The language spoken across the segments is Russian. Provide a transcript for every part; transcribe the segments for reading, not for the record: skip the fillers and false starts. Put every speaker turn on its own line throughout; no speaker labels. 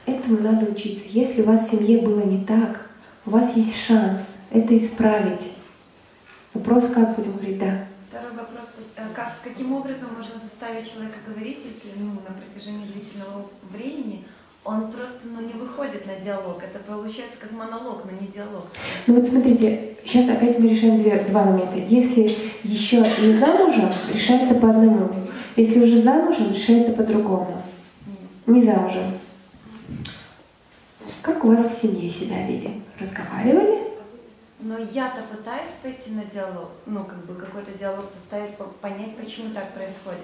Этому надо учиться. Если у вас в семье было не так, у вас есть шанс это исправить. Вопрос, как будем говорить, да?
Второй вопрос. Каким образом можно заставить человека говорить, если на протяжении длительного времени он просто не выходит на диалог? Это получается как монолог, но не диалог.
Ну вот смотрите, сейчас опять мы решаем два момента. Если еще не замужем, решается по одному. Если уже замужем, решается по-другому. Не замужем. Как у вас в семье себя вели? Разговаривали?
Но я-то пытаюсь пойти на диалог, какой-то диалог заставить понять, почему так происходит.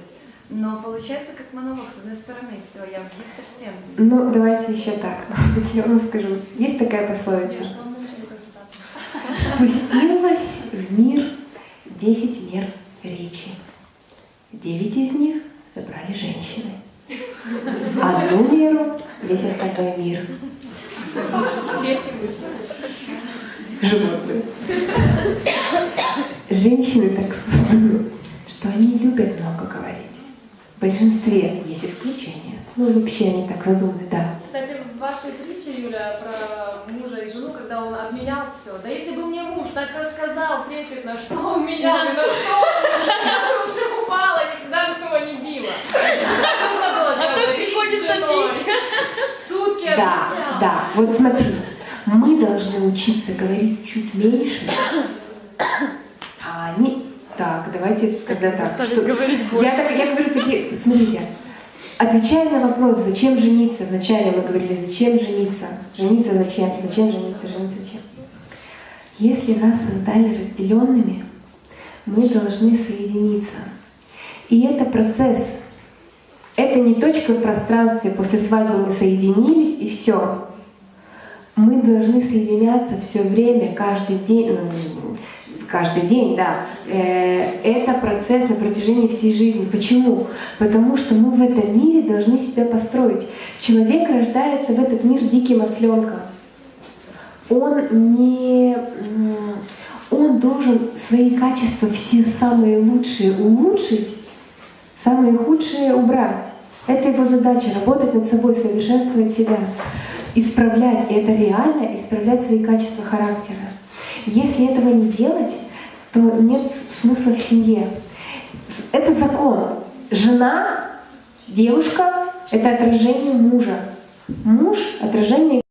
Но получается как монолог, с одной стороны, все, я вбился в стену.
Ну, давайте еще так. Я вам скажу. Есть такая пословица. Спустилось в мир 10 мер речи. 9 из них забрали женщины. Одну меру весь остальной мир.
Дети
животные. Женщины так созданы, что они любят много говорить. В большинстве есть исключения. Ну, вообще они так задуманы, да.
Кстати, в вашей притче, Юля, про мужа и жену, когда он обменял все. Да если бы мне муж так рассказал трепетно, что он меня на что, я уже упала, никогда его не била. Нужно было говорить с женой. Сутки объясняла.
Да, вот смотри. Мы должны учиться говорить чуть меньше, а они... Так, давайте тогда так. Что... Я говорю такие... Смотрите, отвечая на вопрос, зачем жениться, вначале мы говорили, зачем жениться? Жениться зачем? Зачем жениться? Жениться зачем? Если нас создали разделенными, мы должны соединиться. И это процесс. Это не точка в пространстве, после свадьбы мы соединились и все. Мы должны соединяться все время, каждый день, да. Это процесс на протяжении всей жизни. Почему? Потому что мы в этом мире должны себя построить. Человек рождается в этот мир диким осленком. Он должен свои качества все самые лучшие улучшить, самые худшие убрать. Это его задача — работать над собой, совершенствовать себя. Исправлять, и это реально исправлять свои качества характера. Если этого не делать, то нет смысла в семье. Это закон. Жена, девушка — это отражение мужа. Муж — отражение